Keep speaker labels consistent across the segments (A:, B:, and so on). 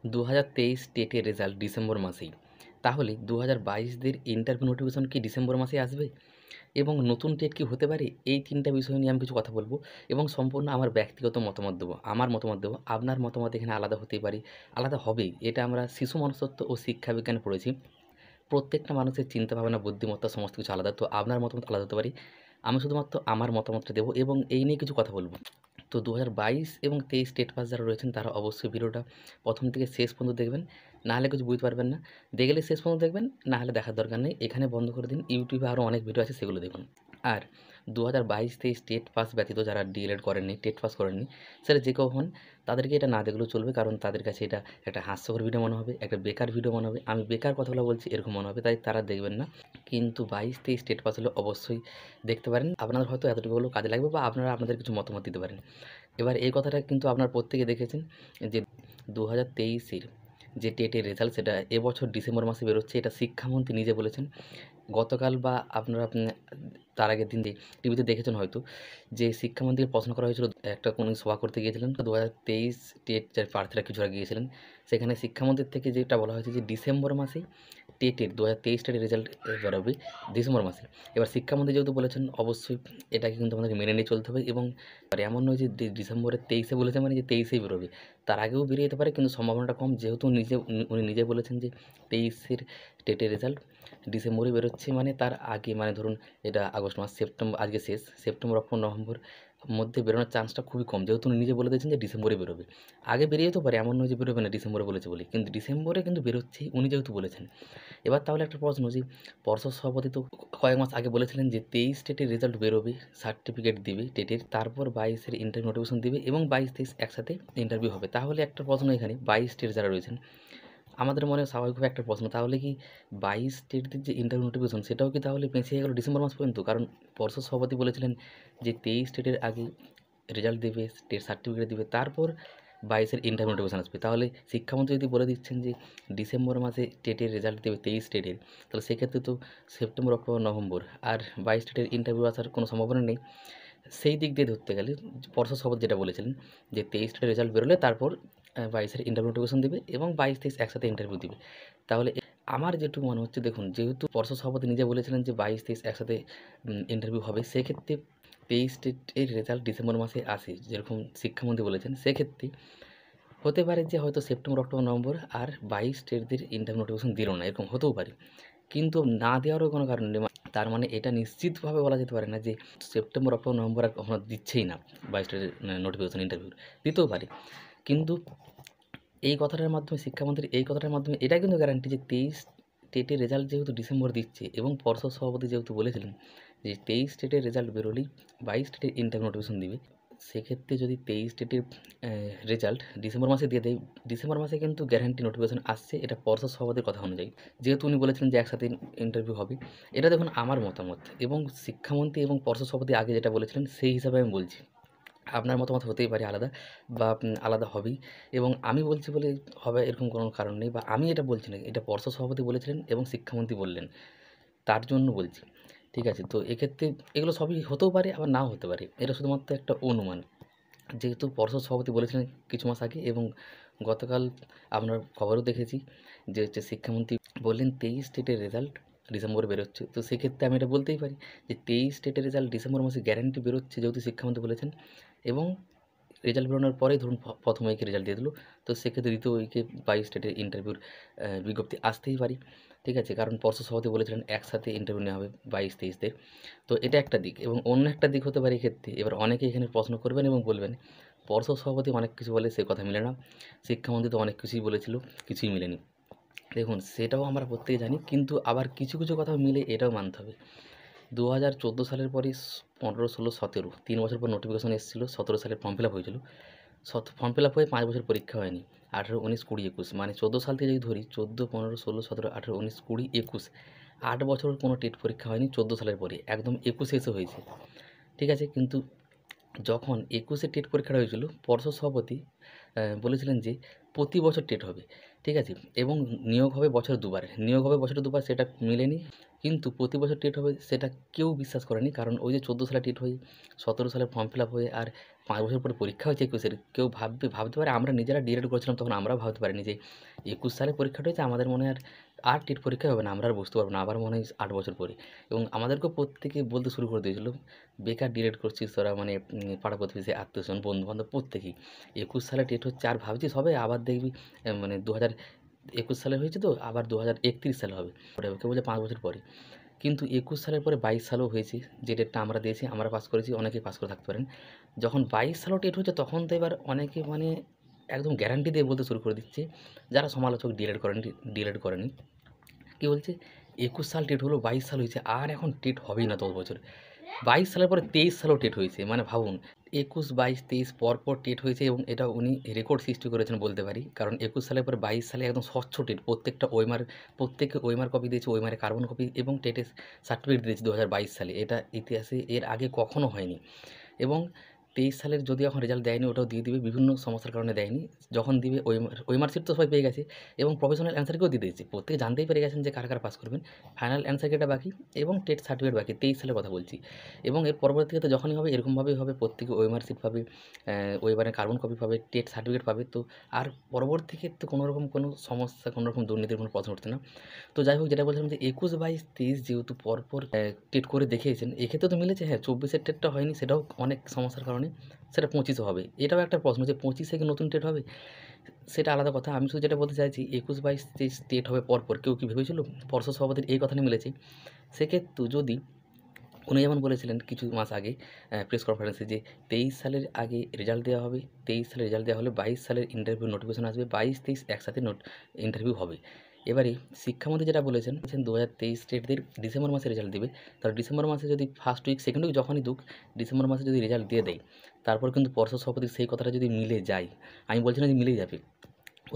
A: 2023 টেটের result December মাসেই, তাহলে 2022দের interview notification কি ডিসেম্বর মাসে আসবে এবং নতুন টেট কি হতে পারে? এই ৩টা বিষয় নিয়ে আমি কিছু কথা বলবো এবং সম্পূর্ণ আমার ব্যক্তিগত মতামত দেবো, আমার মতামত দেবো। আপনার মতামত এখানে আলাদা হতেই পারে, আলাদা হবেই। এটা আমরা শিশু মনস্তত্ত্ব ও শিক্ষা বিজ্ঞানে পড়েছি। প্রত্যেকটা মানুষের চিন্তাভাবনা, বুদ্ধিমত্তা সমস্ত কিছু আলাদা। তো আপনার মতামত আলাদা হতে পারে। আমি শুধুমাত্র আমার মতামতটা দেবো এবং এই নিয়ে কিছু কথা বলব। তো 2022 এবং 23 স্টেট পাস যারা রয়েছেন তারা অবশ্যই ভিডিওটা প্রথম থেকে শেষ পর্যন্ত দেখবেন, না হলে কিছু বুঝতে পারবেন না। দেখলে শেষ পর্যন্ত দেখবেন, না হলে দেখার দরকার নেই, এখানে বন্ধ করে দিন। ইউটিউবে আরও অনেক ভিডিও আছে, সেগুলো দেখুন। আর 2022-23 টেট পাস ব্যতীত যারা ডিএলএড করেননি, টেট পাস করেননি, সেটা যে কেউ হন, তাদেরকে এটা না দেখলেও চলবে। কারণ তাদের কাছে এটা একটা হাস্যকর ভিডিও মনে হবে, একটা বেকার ভিডিও মনে হবে। আমি বেকার কথাগুলো বলছি এরকম মনে হবে, তাই তারা দেখবেন না। কিন্তু 22-23 স্টেট পাস হলে অবশ্যই দেখতে পারেন। আপনাদের হয়তো এতটুকু হলেও কাজে লাগবে বা আপনারা আপনাদের কিছু মতামত দিতে পারেন। এবার এই কথাটা কিন্তু আপনারা প্রত্যেকে দেখেছেন যে 2023-এর যে টেটের রেজাল্ট সেটা এবছর ডিসেম্বর মাসে বেরোচ্ছে। এটা শিক্ষামন্ত্রী নিজে বলেছেন। গতকাল বা আপনারা তার আগের দিন টিভিতে দেখেছেন হয়তো, যে শিক্ষামন্ত্রীকে প্রশ্ন করা হয়েছিল, একটা কোনো সভা করতে গিয়েছিলেন। তো 2023 টেট যার প্রার্থীরা কিছুটা গিয়েছিলেন, সেখানে শিক্ষামন্ত্রীর থেকে যেটা বলা হয়েছে যে ডিসেম্বর মাসেই টেটের 2023 টেটের রেজাল্ট বেরোবে ডিসেম্বর মাসে। এবার শিক্ষামন্ত্রী যেহেতু বলেছেন, অবশ্যই এটাকে কিন্তু আমাদেরকে মেনে নিয়ে চলতে হবে। এবং এমন নয় যে ডিসেম্বরের 23-এ বলেছে মানে যে 23-এই বেরোবে, তার আগেও বেরিয়ে যেতে পারে, কিন্তু সম্ভাবনাটা কম। যেহেতু উনি নিজে বলেছেন যে 23-এর টেটের রেজাল্ট ডিসেম্বরে বেরোচ্ছে, মানে তার আগে, মানে ধরুন এটা আগস্ট মাস, সেপ্টেম্বর আজকে শেষ, সেপ্টেম্বর, অক্টোবর, নভেম্বর মধ্যে বেরোনোর চান্সটা খুবই কম। যেহেতু উনি নিজে বলে দিয়েছেন যে ডিসেম্বরে বেরোবে, আগে বেরিয়ে যেতে পারে, এমন নয় যে বেরোবে না ডিসেম্বরে বলেছে বলে, কিন্তু ডিসেম্বরে কিন্তু বেরোচ্ছেই উনি যেহেতু বলেছেন। এবার তাহলে একটা প্রশ্ন, যে পর্ষদ সভাপতি তো কয়েক মাস আগে বলেছিলেন যে 23 টেটের রেজাল্ট বেরোবে, সার্টিফিকেট দিবে টেটের, তারপর 22-এর ইন্টারভিউ নোটিফিকেশন দিবে এবং 22-23 একসাথে ইন্টারভিউ হবে। তাহলে একটা প্রশ্ন এখানে, 22 টেট যারা রয়েছেন, আমাদের মনে স্বাভাবিকভাবে একটা প্রশ্ন, তাহলে কি 22 টেটদের যে ইন্টারভিউ নোটিফিকেশন সেটাও কি তাহলে পেছিয়ে গেল ডিসেম্বর মাস পর্যন্ত? কারণ পর্ষদ সভাপতি বলেছিলেন যে 23 টেটের আগে রেজাল্ট দেবে, টেট সার্টিফিকেট দিবে, তারপর 22-এর ইন্টারভিউ নোটিফিকেশন আসবে। তাহলে শিক্ষামন্ত্রী যদি বলে দিচ্ছেন যে ডিসেম্বর মাসে টেটের রেজাল্ট দেবে 23 টেটের, তাহলে সেক্ষেত্রে তো সেপ্টেম্বর, অক্টোবর, নভেম্বর আর 22 টেটের ইন্টারভিউ আসার কোনো সম্ভাবনা নেই। সেই দিক দিয়ে ধরতে গেলে পর্ষদ সভাপতি যেটা বলেছিলেন যে 23 টেটের রেজাল্ট বেরোলে তারপর 22-এর ইন্টারভিউ নোটিফিকেশন দেবে এবং 22-23 একসাথে ইন্টারভিউ দিবে। তাহলে আমার যেটুকু মনে হচ্ছে, দেখুন, যেহেতু পর্ষদ সভাপতি নিজে বলেছিলেন যে 22-23 একসাথে ইন্টারভিউ হবে, সেক্ষেত্রে 23 টেটের রেজাল্ট ডিসেম্বর মাসে আসে যেরকম শিক্ষামন্ত্রী বলেছেন, সেক্ষেত্রে হতে পারে যে হয়তো সেপ্টেম্বর, অক্টোবর, নভেম্বর আর 22 টেটদের ইন্টারভিউ নোটিফিকেশন দিল না, এরকম হতেও পারে। কিন্তু না দেওয়ারও কোনো কারণ নেই। তার মানে এটা নিশ্চিতভাবে বলা যেতে পারে না যে সেপ্টেম্বর, অক্টোবর, নভেম্বর আর কখনো দিচ্ছেই না 22-এর নোটিফিকেশন ইন্টারভিউর, দিতেও পারে। কিন্তু এই কথাটার মাধ্যমে, শিক্ষামন্ত্রীর এই কথাটার মাধ্যমে এটা কিন্তু গ্যারান্টি যে 23 টেটের রেজাল্ট যেহেতু ডিসেম্বর দিচ্ছে এবং পর্ষদ সভাপতি যেহেতু বলেছিলেন যে 23 টেটের রেজাল্ট বেরোলেই 22 টেটের ইন্টারভিউ নোটিফিকেশন দিবে, সেক্ষেত্রে যদি 23 টেটের রেজাল্ট ডিসেম্বর মাসে দিয়ে দেয়, ডিসেম্বর মাসে কিন্তু গ্যারান্টি নোটিফিকেশন আসছে, এটা পর্ষদ সভাপতির কথা অনুযায়ী। যেহেতু উনি বলেছিলেন যে একসাথে ইন্টারভিউ হবে, এটা দেখুন আমার মতামত, এবং শিক্ষামন্ত্রী এবং পর্ষদ সভাপতি আগে যেটা বলেছিলেন সেই হিসাবে আমি বলছি। আপনার মতামত হতেই পারে আলাদা, বা আলাদা হবেই, এবং আমি বলছি বলে হবে এরকম কোনো কারণ নেই, বা আমি এটা বলছি না, এটা পর্ষদ সভাপতি বলেছিলেন এবং শিক্ষামন্ত্রী বললেন, তার জন্য বলছি। ঠিক আছে? তো এক্ষেত্রে এগুলো সবই হতেও পারে, আবার নাও হতে পারে, এটা শুধুমাত্র একটা অনুমান। যেহেতু পর্ষদ সভাপতি বলেছিলেন কিছু মাস আগে, এবং গতকাল আমরা খবরও দেখেছি যে হচ্ছে শিক্ষামন্ত্রী বললেন 23 স্টেটের রেজাল্ট ডিসেম্বরে বেরোচ্ছে। তো সেক্ষেত্রে আমি এটা বলতেই পারি যে 23 স্টেটের রেজাল্ট ডিসেম্বর মাসে গ্যারান্টি বেরোচ্ছে, যেহেতু শিক্ষামন্ত্রী বলেছেন। এবং রেজাল্ট বেরোনোর পরেই ধরুন প্রথম উইকে রেজাল্ট দিয়ে দিল, তো সেক্ষেত্রে দ্বিতীয় উইকে 22 স্টেটের ইন্টারভিউর বিজ্ঞপ্তি আসতেই পারি। ঠিক আছে? কারণ পর্ষদ সভাপতি বলেছিলেন একসাথে ইন্টারভিউ নেওয়া হবে 22-23দের। তো এটা একটা দিক, এবং অন্য একটা দিক হতে পারে এক্ষেত্রে, এবার অনেকে এখানে প্রশ্ন করবেন এবং বলবেন পর্ষদ সভাপতি অনেক কিছু বলে, সে কথা মিলে না, শিক্ষামন্ত্রী তো অনেক কিছুই বলেছিল, কিছুই মিলেনি। দেখুন, সেটাও আমরা প্রত্যেকে জানি, কিন্তু আবার কিছু কিছু কথা মিলে, এটাও মানতে হবে। 2014 সালের পরই 15, 16, 17 3 বছর পর নোটিফিকেশন এসেছিলো, 17 সালে ফর্ম ফিল আপ হয়েছিল, ফর্ম ফিল আপ হয়ে 5 বছর পরীক্ষা হয়নি। 18, 19, 20, 21, মানে 14 সাল থেকে যদি ধরি, 14, 15, 16, 17, 18, 19, 20, 21, 8 বছর কোনো টেট পরীক্ষা হয়নি 14 সালের পরে, একদম 21-এ এসে হয়েছে। ঠিক আছে? কিন্তু যখন 21-এ টেট পরীক্ষাটা হয়েছিল, পর্ষদ সভাপতি বলেছিলেন যে প্রতি বছর টেট হবে, ঠিক আছে? এবং নিয়োগ হবে বছরে দুবার, সেটা মেলেনি। কিন্তু প্রতি বছর টেট হবে সেটা কেউ বিশ্বাস করেনি, কারণ ওই যে 14 সালে টেট হয়ে 17 সালে ফর্ম ফিল আপ হয়ে আর 5 বছর পরে পরীক্ষা হয়েছে 21-এর, কেউ ভাবতে পারে, আমরা নিজেরা ডিএড করেছিলাম তখন আমরাও ভাবতে পারিনি যে 21 সালে পরীক্ষাটা হয়েছে, আমাদের মনে হয় আর টেট পরীক্ষা হবে না, আমরা আর বসতে পারবো না, আবার মনে হয় 8 বছর পরে। এবং আমাদেরকেও প্রত্যেকে বলতে শুরু করে দিয়েছিল, বেকার ডিএড করছিস তোরা, মানে পাড়া প্রতিবেশী, আত্মীয়স্বজন, বন্ধুবান্ধব প্রত্যেকেই। 21 সালে টেট হচ্ছে আর ভাবছিস হবে, আবার দেখবি মানে 2021 সালে হয়েছে তো আবার 2031 সালে হবে, কেউ বলছে 5 বছর পরে। কিন্তু 21 সালের পরে 22 সালেও হয়েছে, যে ডেটটা আমরা দিয়েছি, আমরা পাস করেছি, অনেকেই পাস করে থাকতে পারেন। যখন 22 সালেও টেট হচ্ছে তখন তো এবার অনেকে মানে একদম গ্যারান্টি দিয়ে বলতে শুরু করে দিচ্ছে, যারা সমালোচক ডিএলএড করেনি, কী বলছে, 21 সাল টেট হলো, 22 সাল হয়েছে, আর এখন টেট হবেই না 10 বছর। 22 সালের পরে 23 সালেও টেট হয়েছে, মানে ভাবুন 21, 22, 23 পর টেট হয়েছে, এবং এটা উনি রেকর্ড সৃষ্টি করেছেন বলতে পারি, কারণ 21 সালের পরে 22 সালে একদম স্বচ্ছ টেট, প্রত্যেককে ওএমআর কপি দিয়েছে, ওএমআরে কার্বন কপি, এবং টেটের সার্টিফিকেট দিয়েছে 2022 সালে। এটা ইতিহাসে এর আগে কখনো হয়নি। এবং 23 সালের যদি এখন রেজাল্ট দেয়নি, ওটাও দিয়ে দিবে, বিভিন্ন সমস্যার কারণে দেয়নি। যখন দিবে ওএমআর শিট তো সবাই পেয়ে গেছে, এবং প্রফেশনাল অ্যান্সারকেও দিয়ে দিয়েছে, প্রত্যেকে জানতেই পেরে গেছেন যে কারা কারা পাস করবেন। ফাইনাল অ্যান্সার কিটা বাকি, এবং টেট সার্টিফিকেট বাকি, 23 সালের কথা বলছি। এবং এর পরবর্তীতে যখনই হবে এরকমভাবেই হবে, প্রত্যেকে ওএমআর শিট পাবে, ওএমআরের কার্বন কপি পাবে, টেট সার্টিফিকেট পাবে। তো আর পরবর্তী ক্ষেত্রে কোনোরকম কোনো সমস্যা, কোনোরকম দুর্নীতির কোনো প্রশ্ন উঠছে না। তো যাই হোক, যেটা বলছিলাম যে 21, 22, 23 যেহেতু পরপর টেট করে দেখিয়েছেন, এক্ষেত্রে তো মিলেছে। হ্যাঁ, 24-এর টেটটা হয়নি, সেটাও অনেক সমস্যার কারণে, সেটা 25-এ হবে। এটাও একটা প্রশ্ন যে 25-এ কি নতুন টেট হবে, সেটা আলাদা কথা। আমি শুধু যেটা বলতে চাইছি, 21, 22, 23 টেট হবে পরপর, কেউ কি ভেবেছিল? পর্ষদ সভাপতির এই কথাটা মিলেছে। সেক্ষেত্রে যদি উনি যেমন বলেছিলেন কিছু মাস আগে প্রেস কনফারেন্সে, যে 23 সালের আগে রেজাল্ট দেওয়া হবে, 23 সালে রেজাল্ট দেওয়া হলে 22 সালের ইন্টারভিউ নোটিফিকেশন আসবে, 22, 23 একসাথে ইন্টারভিউ হবে। এবারে শিক্ষামন্ত্রী যেটা বলেছেন 2023 স্টেটদের ডিসেম্বর মাসে রেজাল্ট দেবে, তাহলে ডিসেম্বর মাসে যদি ফার্স্ট উইক, সেকেন্ড উইক যখনই দুক, ডিসেম্বর মাসে যদি রেজাল্ট দিয়ে দেয়, তারপর কিন্তু পর্ষদ সভাপতির সেই কথাটা যদি মিলে যায়, আমি বলছি না যে মিলেই যাবে,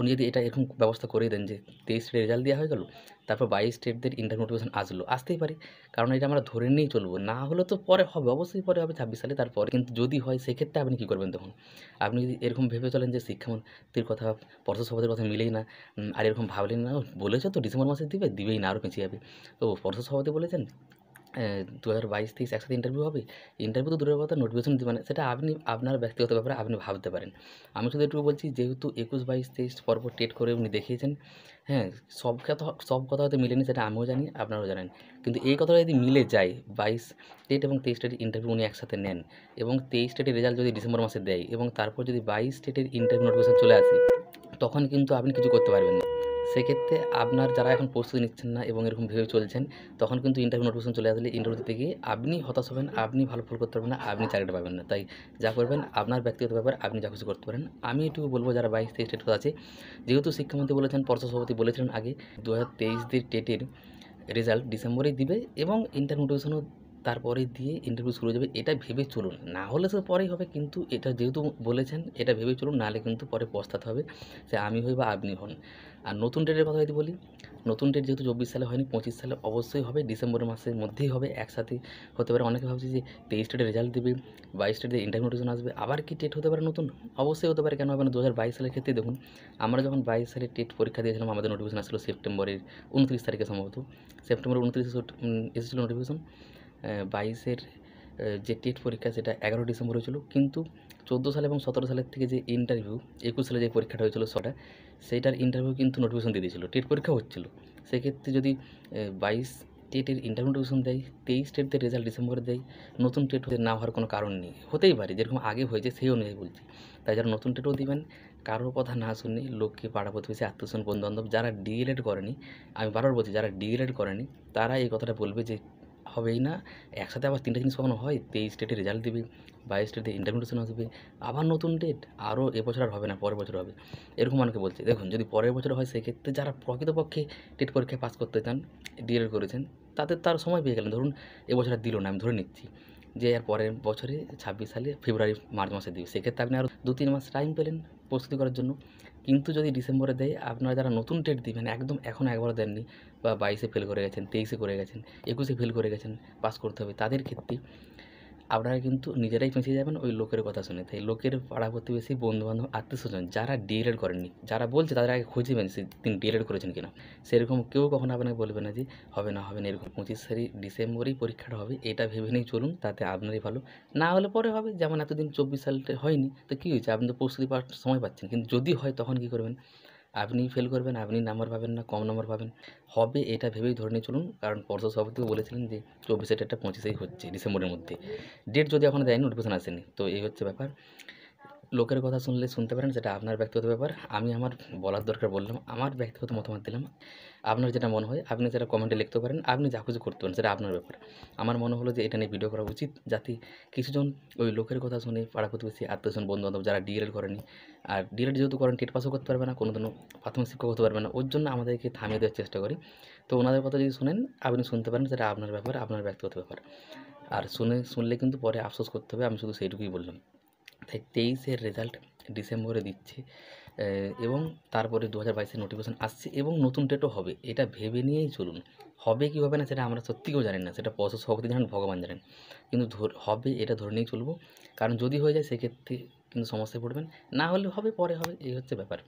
A: উনি যদি এটা এরকম ব্যবস্থা করে দেন যে 23 স্টেটের রেজাল্ট দেওয়া হয়ে গেল, তারপর 22 স্টেটদের ইন্টার নোটিফিকেশন আসতেই পারে, কারণ এটা আমরা ধরে নিয়েই চলবো, না হলে তো পরে হবে, অবশ্যই পরে হবে 26 সালে, তারপরে কিন্তু যদি হয় সেক্ষেত্রে আপনি কী করবেন তখন? আপনি যদি এরকম ভেবে চলেন যে শিক্ষামন্ত্রীর কথা, পর্ষদ সভাপতির কথা মিলেই না, আর এরকম ভাবলেন না, বলেছে তো ডিসেম্বর মাসে দিবেই না, আরও পেছিয়ে যাবে। তো পর্ষদ সভাপতি বলেছেন 2022-23 একসাথে ইন্টারভিউ হবে। ইন্টারভিউ তো দূরের কথা, নোটিফিকেশন দিবে না, সেটা আপনি আপনার ব্যক্তিগত ব্যাপারে আপনি ভাবতে পারেন। আমি শুধু এটুকু বলছি, যেহেতু 21, 22, 23 পরপর টেট করে উনি দেখিয়েছেন, হ্যাঁ, সব কথা হয়তো মিলেনি, সেটা আমিও জানি, আপনারাও জানেন। কিন্তু এই কথাটা যদি মিলে যায়, 22 টেট এবং 23 টেটের ইন্টারভিউ উনি একসাথে নেন, এবং 23 টেটের রেজাল্ট যদি ডিসেম্বর মাসে দেয়, এবং তারপর যদি 22 টেটের ইন্টারভিউ নোটিফিকেশন চলে আসে, তখন কিন্তু আপনি কিছু করতে পারবেন না। সেক্ষেত্রে আপনার যারা এখন প্রস্তুতি নিচ্ছেন না এবং এরকম ভেবে চলছেন, তখন কিন্তু ইন্টারভিউ নোটিফিকেশন চলে আসলে ইন্টারভিউ দিতে গিয়ে আপনি হতাশ হবেন, আপনি ভালো ফল করতে পারবেন না, আপনি চাকরিটা পাবেন না। তাই যা করবেন আপনার ব্যক্তিগত ব্যাপার, আপনি যা খুশি করতে পারেন। আমি এটুকু বলব, যারা 22-23 টেট আছে, যেহেতু শিক্ষামন্ত্রী বলেছেন, পর্ষদ সভাপতি বলেছিলেন আগে, 2023-দের টেটের রেজাল্ট ডিসেম্বরেই দিবে, এবং ইন্টার নোটিফিকেশনও তারপরে দিয়ে ইন্টারভিউ শুরু হয়ে যাবে, এটা ভেবে চলুন। না হলে তো পরেই হবে, কিন্তু এটা যেহেতু বলেছেন, এটা ভেবে চলুন, নাহলে কিন্তু পরে পস্তাতে হবে, সে আমি হই বা আপনি হন। আর নতুন ডেটের কথা যদি বলি, নতুন ডেট যেহেতু 24 সালে হয়নি, 25 সালে অবশ্যই হবে, ডিসেম্বর মাসের মধ্যেই হবে, একসাথে হতে পারে। অনেকে ভাবছে যে 23 ডেটের রেজাল্ট দেবে, 22 ডেটে ইন্টারভিউ নোটিফিকেশন আসবে, আবার কি টেট হতে পারে নতুন? অবশ্যই হতে পারে, কেন হবে না? 2022 সালের ক্ষেত্রে দেখুন, আমরা যখন 22 সালে টেট পরীক্ষা দিয়েছিলাম, আমাদের নোটিফিকেশন আসছিল সেপ্টেম্বরের 29 তারিখে, সম্ভবত সেপ্টেম্বরের 29 এসেছিলো নোটিফিকেশন। 22-এর যে টেট পরীক্ষা সেটা 11 ডিসেম্বর হয়েছিল, কিন্তু 14 সালে এবং 17 সালের থেকে যে ইন্টারভিউ, 21 সালে যে পরীক্ষাটা হয়েছিল সেইটার ইন্টারভিউ কিন্তু নোটিফিকেশন দিয়ে দিয়েছিল, টেট পরীক্ষা হচ্ছিলো। সেক্ষেত্রে যদি 22 টেটের ইন্টারভিউ নোটিফিকেশন দেয়, 23 টেটদের রেজাল্ট ডিসেম্বরে দেয়, নতুন টেট হতে না হওয়ার কোনো কারণ নেই, হতেই পারে, যেরকম আগে হয়েছে সেই অনুযায়ী বলছি। তাই যারা নতুন টেটও দিবেন, কারোর কথা না শুনে, লোককে, পাড়া প্রতিবেশী, আত্মীয়স্বজন, বন্ধুবান্ধব যারা ডিএলএড করেনি, আমি বারবার বলছি, যারা ডিএলএড করেনি তারা এই কথাটা বলবে যে হবেই না, একসাথে আবার 3টা জিনিস কখনো হয়? 23 ডেটে রেজাল্ট দিবি, 22 ডেটে ইন্টারভিউ আসবে, আবার নতুন ডেট, আরও এবছর আর হবে না, পরের বছর হবে, এরকম অনেকে বলছে। দেখুন, যদি পরের বছর হয়, সেক্ষেত্রে যারা প্রকৃতপক্ষে টেট পরীক্ষায় পাস করতে চান, ডিএলএড করেছেন, তাদের তার সময় পেয়ে গেলেন। ধরুন এবছর আর দিল না, আমি ধরে নিচ্ছি যে আর পরের বছরে 26 সালে ফেব্রুয়ারি মার্চ মাসে দিবে, সেক্ষেত্রে আপনি আরও 2-3 মাস টাইম পেলেন প্রস্তুতি করার জন্য। কিন্তু যদি ডিসেম্বরে দেয়, আপনারা যারা নতুন ডেট দিবেন, একদম এখনও একবারও দেননি, বা 22-এ ফেল করে গেছেন, 23-এ করে গেছেন, 21-এ ফেল করে গেছেন, পাস করতে হবে, তাদের ক্ষেত্রে আপনারা কিন্তু নিজেরাই ফেঁসে যাবেন ওই লোকের কথা শুনে। তাই লোকের পাড়া প্রতিবেশী, বন্ধু-বান্ধব, আত্মীয়স্বজন যারা ডিএলএড করেননি, যারা বলছে তাদের আগে খুঁজে নেবেন তিনি ডিএলএড করেছেন কিনা। সেরকম কেউ কখনো আপনাকে বলবে না যে হবে না, হবে না এরকম। 25 ডিসেম্বরেই পরীক্ষাটা হবে এটা ভেবে নিয়েই চলুন, তাতে আপনারই ভালো। না হলে পরে হবে, যেমন এতদিন 24 সালটা হয়নি, তো কী হয়েছে? আপনি তো প্রস্তুতি সময় পাচ্ছেন। কিন্তু যদি হয় তখন কী করবেন? আপনিই ফেল করবেন, আপনি নাম্বার পাবেন না, কম নাম্বার পাবেন। হবে এটা ভেবেই ধরে নিয়ে চলুন, কারণ পর্ষদ সভাপতিও বলেছিলেন যে 24-এর ডেটটা 25-এই হচ্ছে ডিসেম্বরের মধ্যে। ডেট যদি এখনও দেয়নি, নোটিফিকেশন আসেনি। তো এই হচ্ছে ব্যাপার। লোকের কথা শুনলে শুনতে পারেন, সেটা আপনার ব্যক্তিগত ব্যাপার। আমি আমার বলার দরকার বললাম, আমার ব্যক্তিগত মতামত দিলাম। আপনার যেটা মনে হয় আপনি সেটা কমেন্টে লিখতে পারেন, আপনি যা খুশি করতে পারেন, সেটা আপনার ব্যাপার। আমার মনে হলো যে এটা নিয়ে ভিডিও করা উচিত, যাতে কিছুজন ওই লোকের কথা শুনে পাড়া প্রতিবেশী, আত্মীয়স্বজন, বন্ধু-বান্ধব যারা ডিএলএড করেনি, আর ডিএলএড যেহেতু করেন টেট পাসও করতে পারবে না, কোনোদিনও প্রাথমিক শিক্ষক হতে পারবে না, ওর জন্য আমাদেরকে থামিয়ে দেওয়ার চেষ্টা করি। তো ওনাদের কথা যদি শোনেন, আপনি শুনতে পারেন, সেটা আপনার ব্যাপার, আপনার ব্যক্তিগত ব্যাপার। আর শুনলে কিন্তু পরে আফসোস করতে হবে, আমি শুধু সেইটুকুই বললাম। তাই 23-এর রেজাল্ট ডিসেম্বরে দিচ্ছে, এবং তারপরে 2022-এর নোটিফিকেশন আসছে এবং নতুন ডেটও হবে। এটা ভেবে নিয়েই চলুন। হবে কি হবে না সেটা আমরা সত্যি কেউ জানি না, সেটা পর্ষদ সভাপতি জানেন, ভগবান জানেন। কিন্তু হবে এটা ধরে নিয়েই চলবো, কারণ যদি হয়ে যায় সেক্ষেত্রে কিন্তু সমস্যায় পড়বেন। না হলে হবে, পরে হবে, এই হচ্ছে ব্যাপার।